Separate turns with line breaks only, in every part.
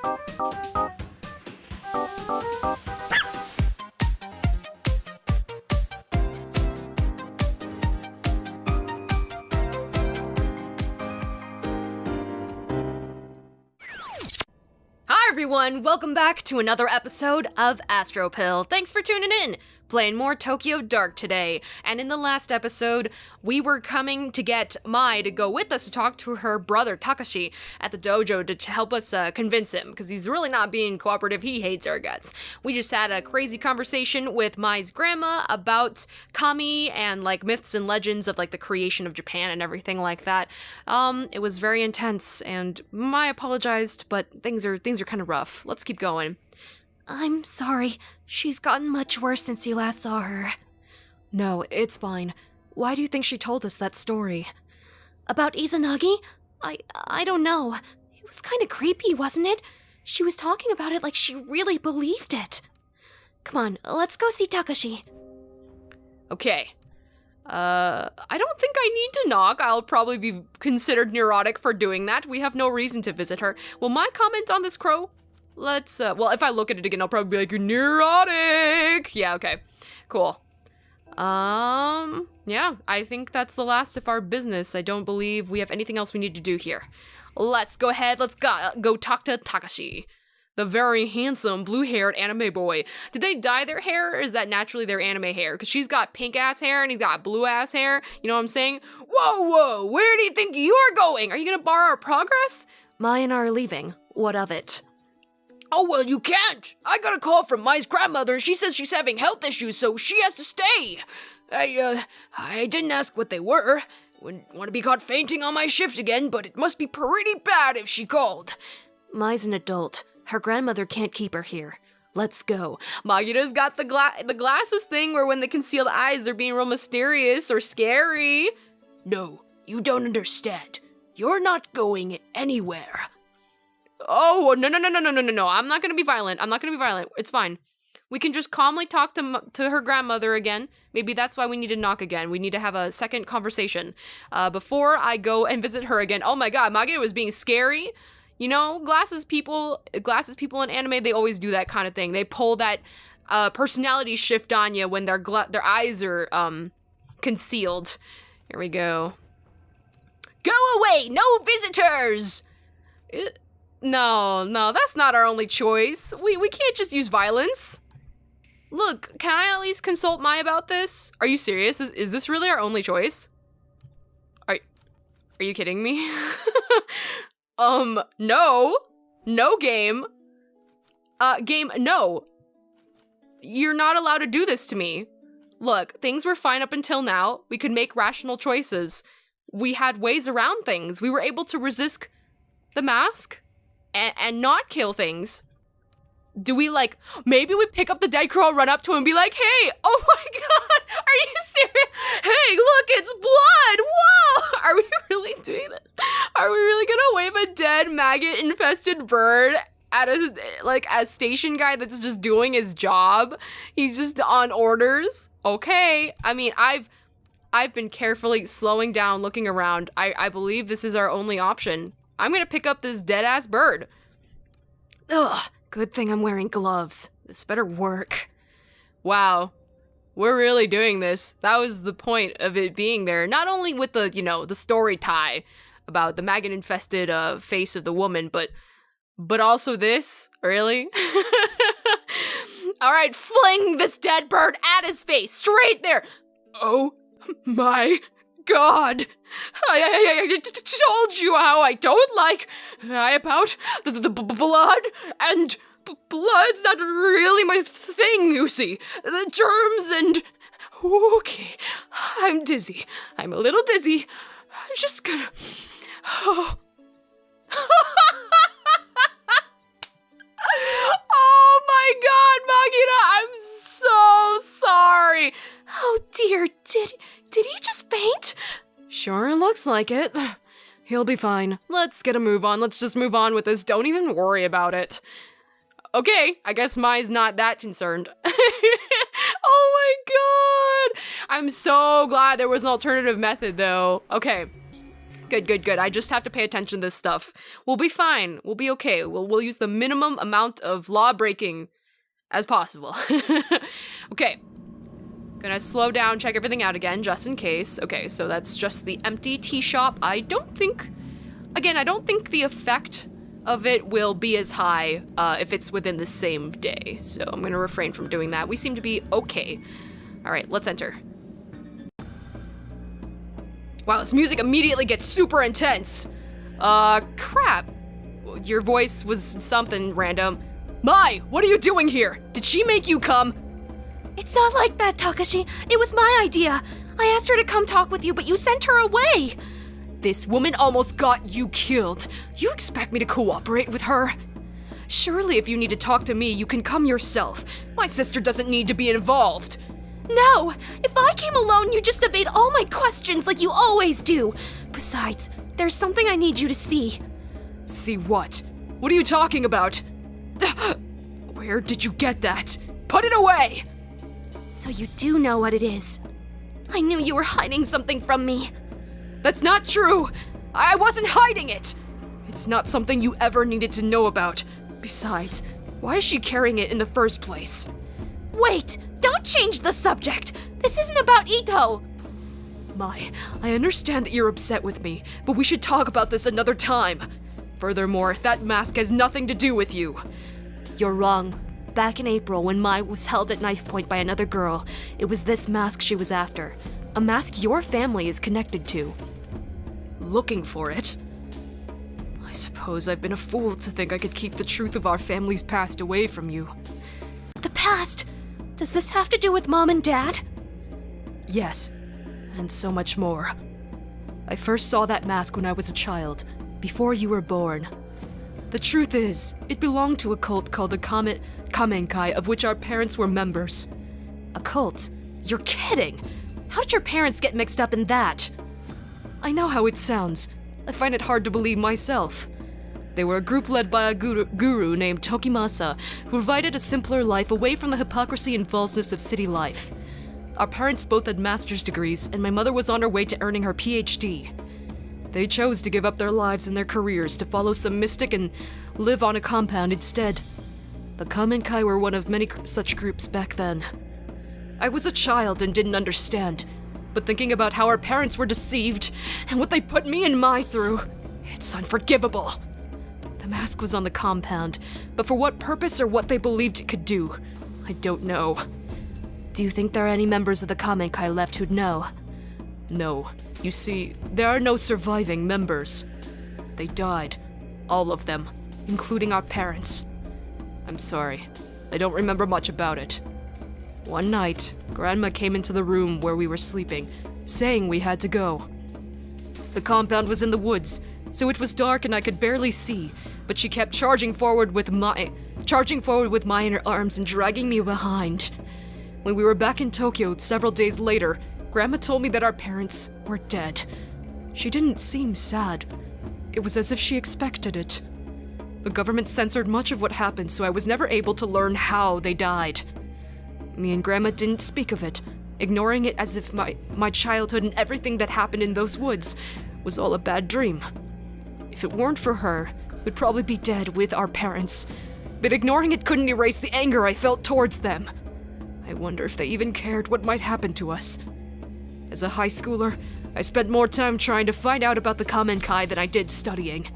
Hi everyone, welcome back to another episode of Astropill. Thanks for tuning in. Playing more Tokyo Dark today, and in the last episode, we were coming to get Mai to go with us to talk to her brother Takashi at the dojo to help us convince him, because he's really not being cooperative. He hates our guts. We just had a crazy conversation with Mai's grandma about kami and like myths and legends of like the creation of Japan and everything like that. It was very intense, and Mai apologized, but things are kind of rough. Let's keep going.
I'm sorry. She's gotten much worse since you last saw her.
No, it's fine. Why do you think she told us that story?
About Izanagi? I don't know. It was kind of creepy, wasn't it? She was talking about it like she really believed it. Come on, let's go see Takashi.
Okay. I don't think I need to knock. I'll probably be considered neurotic for doing that. We have no reason to visit her. Will Mai comment on this crow? Let's, well, if I look at it again, I'll probably be like, you're neurotic! Yeah, okay. Cool. Yeah, I think that's the last of our business. I don't believe we have anything else we need to do here. Let's go ahead, let's go talk to Takashi. The very handsome, blue-haired anime boy. Did they dye their hair, or is that naturally their anime hair? Because she's got pink-ass hair, and he's got blue-ass hair. You know what I'm saying? Whoa, where do you think you're going? Are you gonna bar our progress?
Mai and I are leaving. What of it?
Oh, well, you can't. I got a call from Mai's grandmother, and she says she's having health issues, so she has to stay. I didn't ask what they were. Wouldn't want to be caught fainting on my shift again, but it must be pretty bad if she called.
Mai's an adult. Her grandmother can't keep her here. Let's go.
Magira's got the glasses thing where when they conceal the eyes, they're being real mysterious or scary. No, you don't understand. You're not going anywhere. Oh, no. I'm not gonna be violent. It's fine. We can just calmly talk to her grandmother again. Maybe that's why we need to knock again. We need to have a second conversation before I go and visit her again. Oh my god, Magira was being scary. You know, glasses people in anime, they always do that kind of thing. They pull that personality shift on you when their eyes are concealed. Here we go. Go away! No visitors! No, that's not our only choice. We can't just use violence. Look, can I at least consult Mai about this? Are you serious? Is this really our only choice? Are you kidding me? No. No, game. Game, no. You're not allowed to do this to me. Look, things were fine up until now. We could make rational choices. We had ways around things. We were able to resist the mask and not kill things. Do we, like, maybe we pick up the dead crow, run up to him and be like, hey, oh my god, are you serious? Hey, look, it's blood, whoa! Are we really doing this? Are we really gonna wave a dead maggot-infested bird at a station guy that's just doing his job? He's just on orders? Okay, I mean, I've been carefully slowing down, looking around. I believe this is our only option. I'm gonna pick up this dead-ass bird.
Ugh, good thing I'm wearing gloves. This better work.
Wow, we're really doing this. That was the point of it being there. Not only with the, you know, the story tie about the maggot-infested face of the woman, but also this? Really? All right, fling this dead bird at his face, straight there. Oh my god. I told you how I don't like about the blood, and blood's not really my thing, you see. The germs and... Okay, I'm dizzy. I'm a little dizzy. I'm just gonna... Oh. Oh my god, Magina, I'm so sorry.
Oh dear, did he just faint?
Sure looks like it. He'll be fine. Let's get a move on. Let's just move on with this. Don't even worry about it. Okay, I guess Mai's not that concerned. Oh my god! I'm so glad there was an alternative method, though. Okay, Good, good, good. I just have to pay attention to this stuff. We'll be fine. We'll be okay. We'll use the minimum amount of law breaking as possible. Okay. Gonna slow down, check everything out again, just in case. Okay, so that's just the empty tea shop. I don't think the effect of it will be as high if it's within the same day. So I'm gonna refrain from doing that. We seem to be okay. All right, let's enter. Wow, this music immediately gets super intense. Crap. Your voice was something random. Mai, what are you doing here? Did she make you come?
It's not like that, Takashi. It was my idea. I asked her to come talk with you, but you sent her away.
This woman almost got you killed. You expect me to cooperate with her? Surely if you need to talk to me, you can come yourself. My sister doesn't need to be involved.
No! If I came alone, you'd just evade all my questions like you always do. Besides, there's something I need you to see.
See what? What are you talking about? Where did you get that? Put it away!
So you do know what it is. I knew you were hiding something from me.
That's not true! I wasn't hiding it! It's not something you ever needed to know about. Besides, why is she carrying it in the first place?
Wait! Don't change the subject! This isn't about Ito!
Mai, I understand that you're upset with me, but we should talk about this another time. Furthermore, that mask has nothing to do with you.
You're wrong. Back in April, when Mai was held at knife point by another girl, it was this mask she was after. A mask your family is connected to.
Looking for it? I suppose I've been a fool to think I could keep the truth of our family's past away from you.
The past? Does this have to do with Mom and Dad?
Yes, and so much more. I first saw that mask when I was a child, before you were born. The truth is, it belonged to a cult called the Kamenkai, of which our parents were members.
A cult? You're kidding! How did your parents get mixed up in that?
I know how it sounds. I find it hard to believe myself. They were a group led by a guru named Tokimasa, who provided a simpler life away from the hypocrisy and falseness of city life. Our parents both had master's degrees, and my mother was on her way to earning her PhD. They chose to give up their lives and their careers to follow some mystic and live on a compound instead. The Kamenkai were one of many such groups back then. I was a child and didn't understand, but thinking about how our parents were deceived and what they put me and Mai through, it's unforgivable. The mask was on the compound, but for what purpose or what they believed it could do, I don't know.
Do you think there are any members of the Kamenkai left who'd know?
No. You see, there are no surviving members. They died. All of them, including our parents. I'm sorry. I don't remember much about it. One night, Grandma came into the room where we were sleeping, saying we had to go. The compound was in the woods, so it was dark and I could barely see, but she kept charging forward with Mai in her arms and dragging me behind. When we were back in Tokyo several days later, Grandma told me that our parents were dead. She didn't seem sad. It was as if she expected it. The government censored much of what happened, so I was never able to learn how they died. Me and Grandma didn't speak of it, ignoring it as if my childhood and everything that happened in those woods was all a bad dream. If it weren't for her, we'd probably be dead with our parents. But ignoring it couldn't erase the anger I felt towards them. I wonder if they even cared what might happen to us. As a high schooler, I spent more time trying to find out about the Kamenkai than I did studying.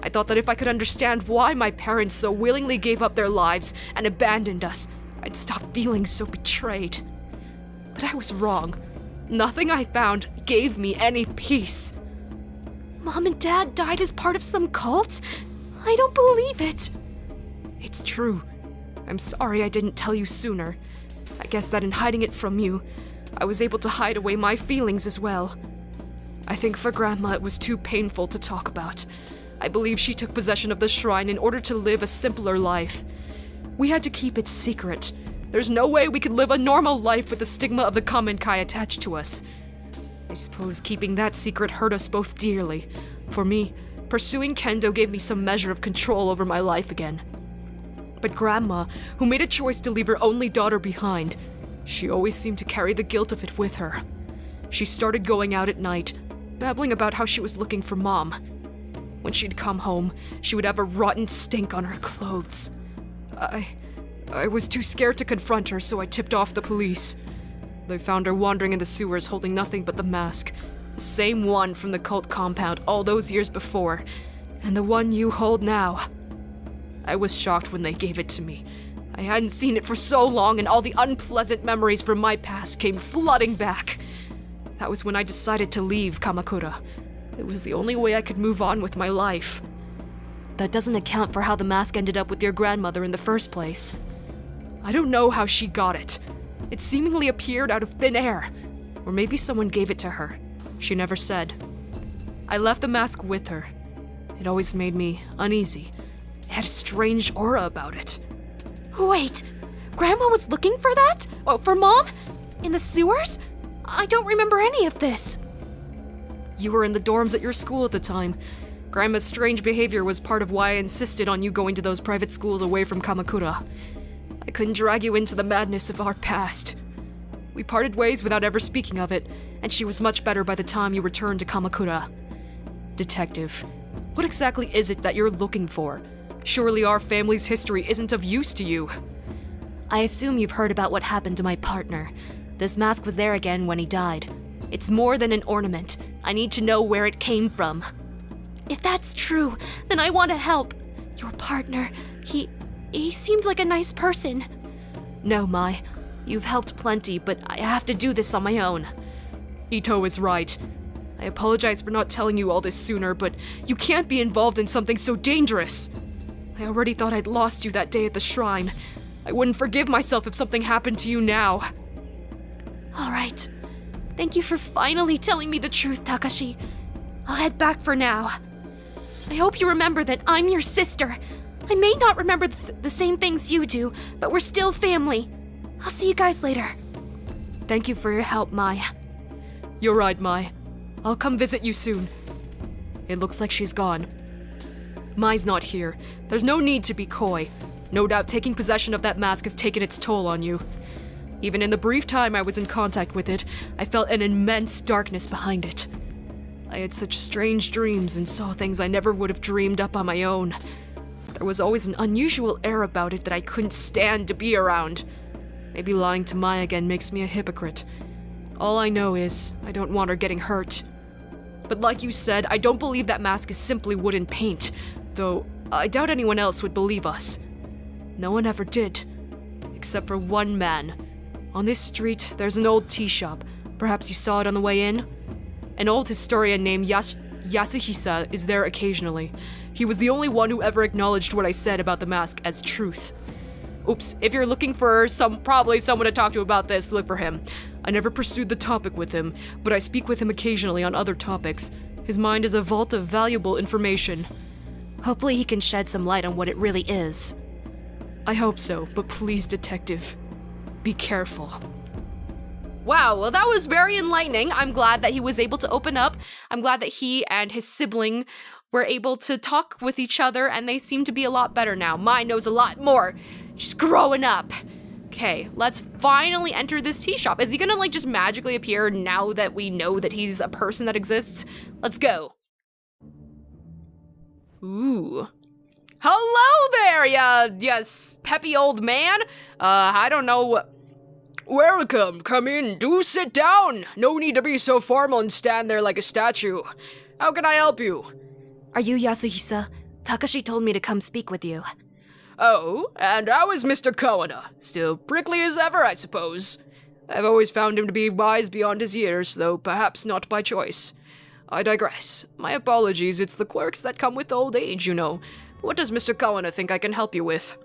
I thought that if I could understand why my parents so willingly gave up their lives and abandoned us, I'd stop feeling so betrayed. But I was wrong. Nothing I found gave me any peace.
Mom and Dad died as part of some cult? I don't believe it.
It's true. I'm sorry I didn't tell you sooner. I guess that in hiding it from you, I was able to hide away my feelings as well. I think for Grandma it was too painful to talk about. I believe she took possession of the shrine in order to live a simpler life. We had to keep it secret. There's no way we could live a normal life with the stigma of the Kamenkai attached to us. I suppose keeping that secret hurt us both dearly. For me, pursuing kendo gave me some measure of control over my life again. But Grandma, who made a choice to leave her only daughter behind, she always seemed to carry the guilt of it with her. She started going out at night, babbling about how she was looking for Mom. When she'd come home, she would have a rotten stink on her clothes. I was too scared to confront her, so I tipped off the police. They found her wandering in the sewers holding nothing but the mask. The same one from the cult compound all those years before, and the one you hold now. I was shocked when they gave it to me. I hadn't seen it for so long, and all the unpleasant memories from my past came flooding back. That was when I decided to leave Kamakura. It was the only way I could move on with my life.
That doesn't account for how the mask ended up with your grandmother in the first place.
I don't know how she got it. It seemingly appeared out of thin air. Or maybe someone gave it to her. She never said. I left the mask with her. It always made me uneasy. It had a strange aura about it.
Wait, Grandma was looking for that? Oh, for Mom? In the sewers? I don't remember any of this.
You were in the dorms at your school at the time. Grandma's strange behavior was part of why I insisted on you going to those private schools away from Kamakura. I couldn't drag you into the madness of our past. We parted ways without ever speaking of it, and she was much better by the time you returned to Kamakura. Detective, what exactly is it that you're looking for? Surely our family's history isn't of use to you.
I assume you've heard about what happened to my partner. This mask was there again when he died. It's more than an ornament. I need to know where it came from. If that's true, then I want to help. Your partner, he seemed like a nice person. No, Mai. You've helped plenty, but I have to do this on my own.
Ito is right. I apologize for not telling you all this sooner, but you can't be involved in something so dangerous. I already thought I'd lost you that day at the shrine. I wouldn't forgive myself if something happened to you now.
All right. Thank you for finally telling me the truth, Takashi. I'll head back for now. I hope you remember that I'm your sister. I may not remember the same things you do, but we're still family. I'll see you guys later. Thank you for your help, Mai.
You're right, Mai. I'll come visit you soon. It looks like she's gone. Mai's not here. There's no need to be coy. No doubt taking possession of that mask has taken its toll on you. Even in the brief time I was in contact with it, I felt an immense darkness behind it. I had such strange dreams and saw things I never would have dreamed up on my own. There was always an unusual air about it that I couldn't stand to be around. Maybe lying to Mai again makes me a hypocrite. All I know is, I don't want her getting hurt. But like you said, I don't believe that mask is simply wooden paint, though I doubt anyone else would believe us. No one ever did. Except for one man. On this street, there's an old tea shop. Perhaps you saw it on the way in? An old historian named Yasuhisa is there occasionally. He was the only one who ever acknowledged what I said about the mask as truth. Oops, if you're looking for probably someone to talk to about this, look for him. I never pursued the topic with him, but I speak with him occasionally on other topics. His mind is a vault of valuable information.
Hopefully he can shed some light on what it really is.
I hope so, but please, detective, be careful.
Wow, well that was very enlightening. I'm glad that he was able to open up. I'm glad that he and his sibling were able to talk with each other, and they seem to be a lot better now. Mai knows a lot more. She's growing up. Okay, let's finally enter this tea shop. Is he gonna just magically appear now that we know that he's a person that exists? Let's go. Ooh. Hello there, ya peppy old man. I don't know.
Welcome, come in, do sit down. No need to be so formal and stand there like a statue. How can I help you?
Are you Yasuhisa? Takashi told me to come speak with you.
Oh, and how is Mr. Kawana? Still prickly as ever, I suppose. I've always found him to be wise beyond his years, though perhaps not by choice. I digress. My apologies, it's the quirks that come with old age, you know. What does Mr. Kawana think I can help you with?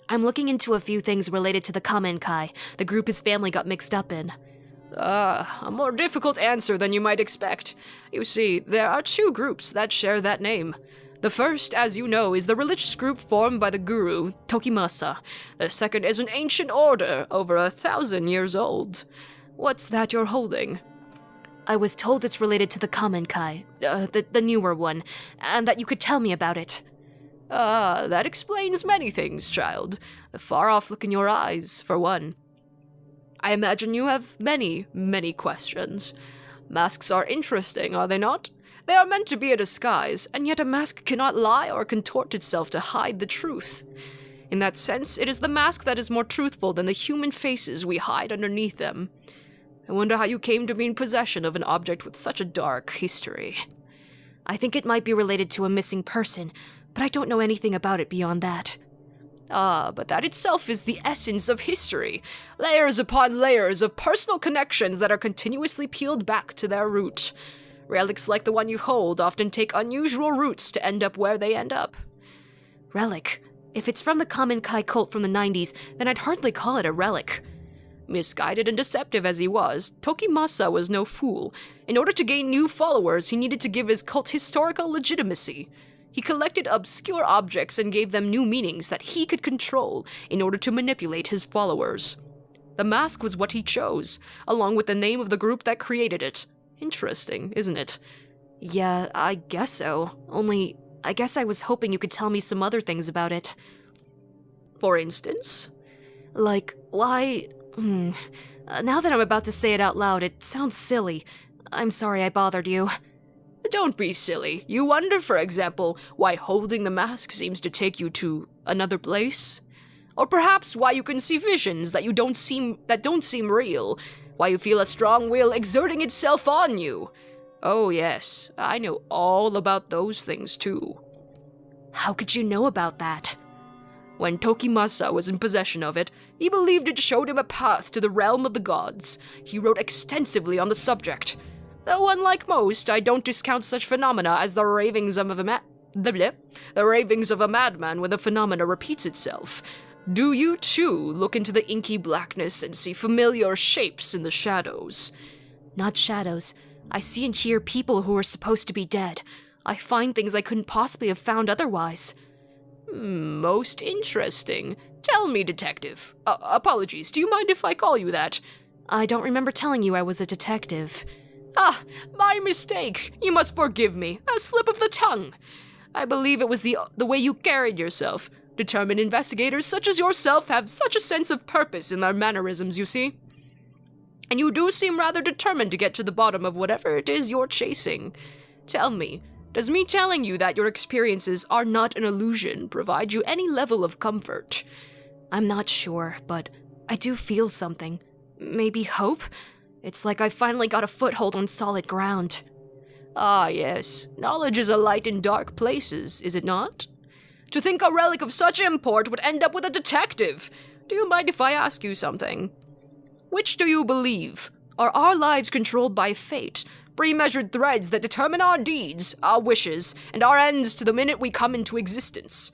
I'm looking into a few things related to the Kamenkai, the group his family got mixed up in.
A more difficult answer than you might expect. You see, there are two groups that share that name. The first, as you know, is the religious group formed by the guru, Tokimasa. The second is an ancient order, over 1,000 years old. What's that you're holding?
I was told it's related to the Kamenkai, the newer one, and that you could tell me about it.
That explains many things, child. The far-off look in your eyes, for one. I imagine you have many, many questions.
Masks are interesting, are they not? They are meant to be a disguise, and yet a mask cannot lie or contort itself to hide the truth. In that sense, it is the mask that is more truthful than the human faces we hide underneath them. I wonder how you came to be in possession of an object with such a dark history.
I think it might be related to a missing person, but I don't know anything about it beyond that.
Ah, but that itself is the essence of history. Layers upon layers of personal connections that are continuously peeled back to their root. Relics like the one you hold often take unusual routes to end up where they end up.
Relic? If it's from the Kamen Kai cult from the 90s, then I'd hardly call it a relic.
Misguided and deceptive as he was, Tokimasa was no fool. In order to gain new followers, he needed to give his cult historical legitimacy. He collected obscure objects and gave them new meanings that he could control in order to manipulate his followers. The mask was what he chose, along with the name of the group that created it. Interesting, isn't it?
Yeah, I guess so. Only, I guess I was hoping you could tell me some other things about it.
For instance?
Like, why... Now that I'm about to say it out loud, it sounds silly. I'm sorry I bothered you.
Don't be silly. You wonder, for example, why holding the mask seems to take you to another place? Or perhaps why you can see visions that don't seem real? Why you feel a strong will exerting itself on you? Oh yes, I know all about those things too.
How could you know about that?
When Tokimasa was in possession of it, he believed it showed him a path to the realm of the gods. He wrote extensively on the subject. Though unlike most, I don't discount such phenomena as the ravings of a madman when the phenomena repeats itself. Do you, too, look into the inky blackness and see familiar shapes in the shadows?
Not shadows. I see and hear people who are supposed to be dead. I find things I couldn't possibly have found otherwise.
Most interesting. Tell me, detective. Apologies, do you mind if I call you that?
I don't remember telling you I was a detective.
Ah, my mistake. You must forgive me. A slip of the tongue. I believe it was the way you carried yourself. Determined investigators such as yourself have such a sense of purpose in their mannerisms, you see. And you do seem rather determined to get to the bottom of whatever it is you're chasing. Tell me, does me telling you that your experiences are not an illusion provide you any level of comfort?
I'm not sure, but I do feel something. Maybe hope? It's like I finally got a foothold on solid ground.
Ah, yes. Knowledge is a light in dark places, is it not? To think a relic of such import would end up with a detective! Do you mind if I ask you something? Which do you believe? Are our lives controlled by fate, pre-measured threads that determine our deeds, our wishes, and our ends to the minute we come into existence?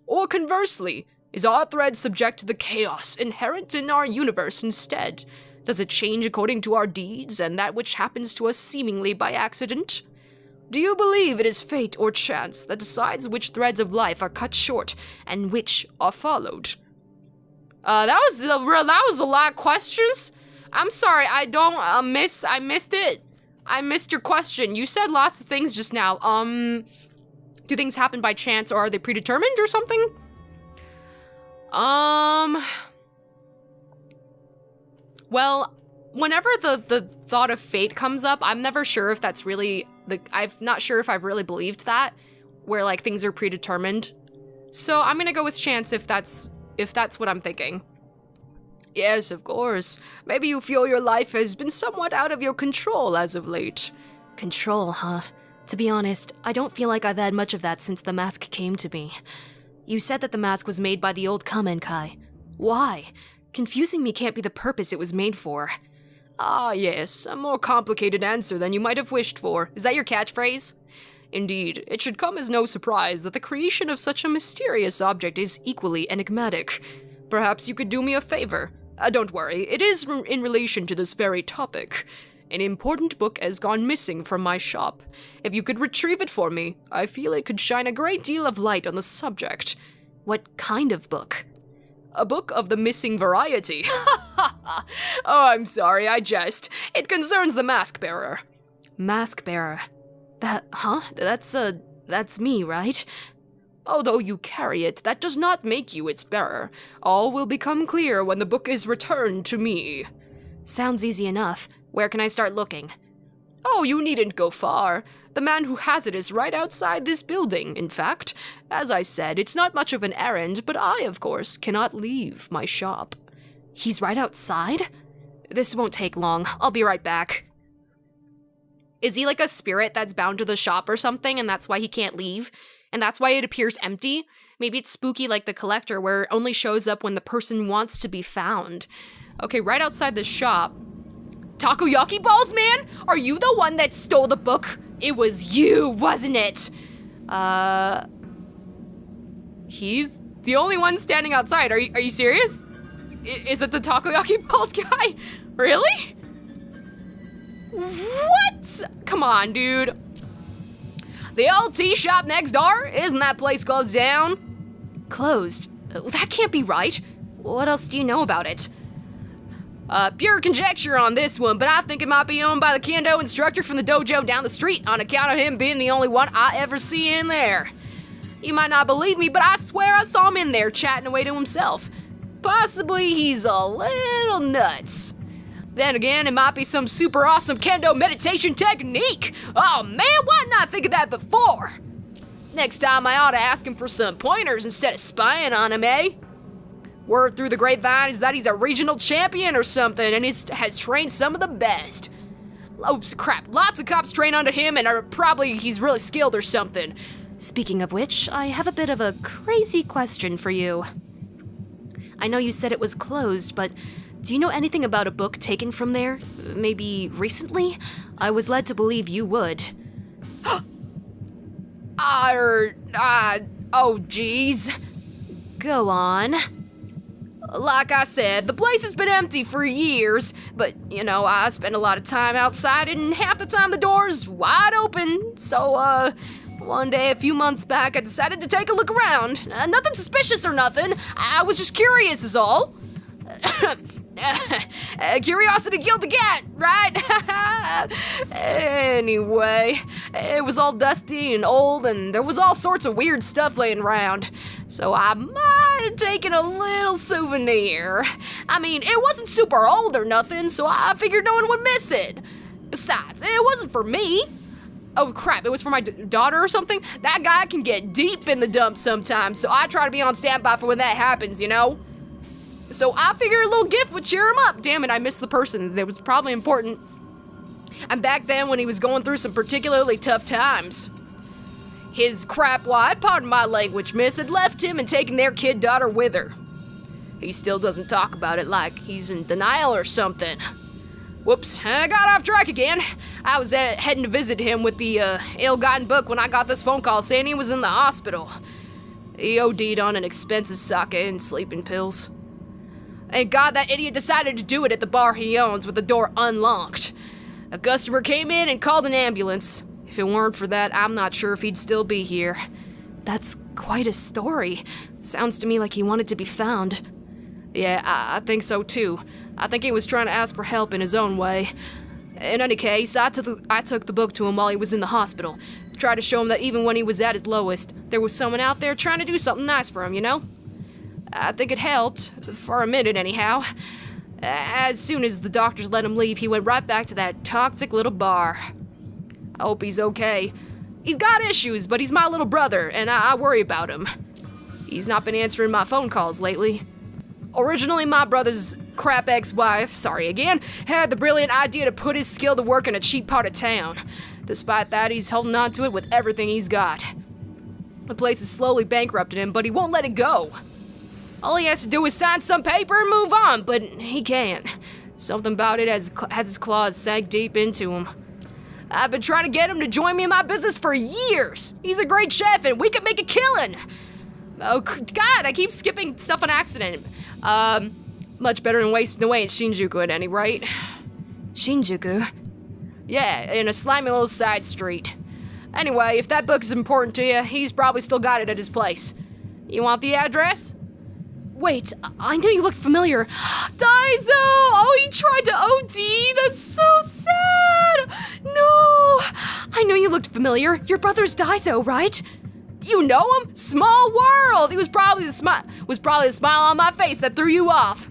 Or conversely, is our thread subject to the chaos inherent in our universe instead? Does it change according to our deeds and that which happens to us seemingly by accident? Do you believe it is fate or chance that decides which threads of life are cut short and which are followed? That was a lot of questions. I'm sorry, I missed it. I missed your question. You said lots of things just now. Do things happen by chance or are they predetermined or something? Well, whenever the thought of fate comes up, I'm never sure if that's really I'm not sure if I've really believed that, where like things are predetermined. So I'm gonna go with chance if that's what I'm thinking. Yes, of course. Maybe you feel your life has been somewhat out of your control as of late.
Control, huh? To be honest, I don't feel like I've had much of that since the mask came to me. You said that the mask was made by the old Kamen Kai. Why? Confusing me can't be the purpose it was made for.
Ah, yes, a more complicated answer than you might have wished for. Is that your catchphrase? Indeed, it should come as no surprise that the creation of such a mysterious object is equally enigmatic. Perhaps you could do me a favor. Don't worry, it is in relation to this very topic. An important book has gone missing from my shop. If you could retrieve it for me, I feel it could shine a great deal of light on the subject.
What kind of book?
A book of the missing variety. Oh, I'm sorry, I jest. It concerns the mask bearer.
Mask bearer? That's me, right?
Although you carry it, that does not make you its bearer. All will become clear when the book is returned to me.
Sounds easy enough. Where can I start looking?
Oh, you needn't go far. The man who has it is right outside this building, in fact. As I said, it's not much of an errand, but I, of course, cannot leave my shop.
He's right outside?
This won't take long. I'll be right back. Is he like a spirit that's bound to the shop or something, and that's why he can't leave? And that's why it appears empty? Maybe it's spooky like the collector, where it only shows up when the person wants to be found. Okay, right outside the shop. Takoyaki balls, man? Are you the one that stole the book? It was you, wasn't it? He's the only one standing outside. Are you serious? Is it the takoyaki balls guy? Really? What? Come on, dude. The old tea shop next door? Isn't that place closed down?
Closed? That can't be right. What else do you know about it?
Pure conjecture on this one, but I think it might be owned by the kendo instructor from the dojo down the street on account of him being the only one I ever see in there. You might not believe me, but I swear I saw him in there chatting away to himself. Possibly he's a little nuts. Then again, it might be some super awesome kendo meditation technique. Oh man, why not think of that before? Next time I ought to ask him for some pointers instead of spying on him, eh? Word through the grapevine is that he's a regional champion or something and has trained some of the best. Oh crap, lots of cops train under him and he's really skilled or something.
Speaking of which, I have a bit of a crazy question for you. I know you said it was closed, but do you know anything about a book taken from there? Maybe recently? I was led to believe you would.
Oh geez.
Go on.
Like I said, the place has been empty for years, but, you know, I spend a lot of time outside and half the time the door's wide open. So, one day a few months back, I decided to take a look around. Nothing suspicious or nothing. I was just curious is all. Curiosity killed the cat, right? Anyway, it was all dusty and old, and there was all sorts of weird stuff laying around. So I might have taken a little souvenir. I mean, it wasn't super old or nothing, so I figured no one would miss it. Besides, it wasn't for me. Oh crap, it was for my daughter or something? That guy can get deep in the dumps sometimes, so I try to be on standby for when that happens, you know? So I figured a little gift would cheer him up. Damn it, I missed the person. That was probably important. And back then when he was going through some particularly tough times. His crap wife, pardon my language, miss, had left him and taken their kid daughter with her. He still doesn't talk about it like he's in denial or something. Whoops, I got off track again. I was heading to visit him with the ill-gotten book when I got this phone call saying he was in the hospital. He OD'd on an expensive sake and sleeping pills. Thank God that idiot decided to do it at the bar he owns with the door unlocked. A customer came in and called an ambulance. If it weren't for that, I'm not sure if he'd still be here.
That's quite a story. Sounds to me like he wanted to be found.
Yeah, I think so too. I think he was trying to ask for help in his own way. In any case, I took the book to him while he was in the hospital. Tried to show him that even when he was at his lowest, there was someone out there trying to do something nice for him, you know? I think it helped, for a minute anyhow. As soon as the doctors let him leave, he went right back to that toxic little bar. I hope he's okay. He's got issues, but he's my little brother, and I worry about him. He's not been answering my phone calls lately. Originally, my brother's crap ex-wife, sorry again, had the brilliant idea to put his skill to work in a cheap part of town. Despite that, he's holding on to it with everything he's got. The place has slowly bankrupted him, but he won't let it go. All he has to do is sign some paper and move on, but he can't. Something about it has his claws sank deep into him. I've been trying to get him to join me in my business for years. He's a great chef and we could make a killing. Oh God, I keep skipping stuff on accident. Much better than wasting away in Shinjuku at any rate.
Shinjuku?
Yeah, in a slimy little side street. Anyway, if that book is important to you, he's probably still got it at his place. You want the address?
Wait, I knew you looked familiar.
Daiso! Oh, he tried to OD? That's so sad! No!
I knew you looked familiar. Your brother's Daiso, right?
You know him? Small world! He was probably the smile on my face that threw you off.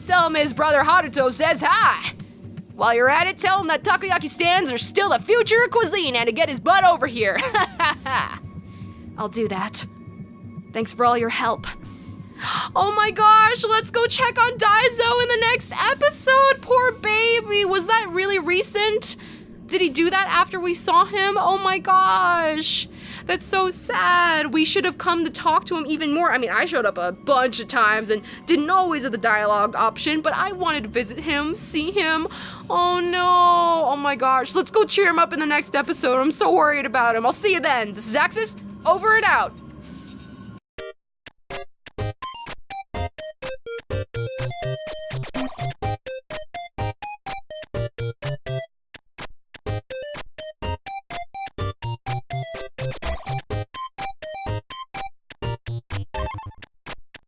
Tell him his brother Haruto says hi. While you're at it, tell him that takoyaki stands are still the future of cuisine and to get his butt over here.
I'll do that. Thanks for all your help.
Oh my gosh, let's go check on Daizo in the next episode. Poor baby. Was that really recent? Did he do that after we saw him? Oh my gosh. That's so sad. We should have come to talk to him even more. I mean, I showed up a bunch of times and didn't always have the dialogue option, but I wanted to visit him, see him. Oh no. Oh my gosh. Let's go cheer him up in the next episode. I'm so worried about him. I'll see you then. This is Axis, over and out.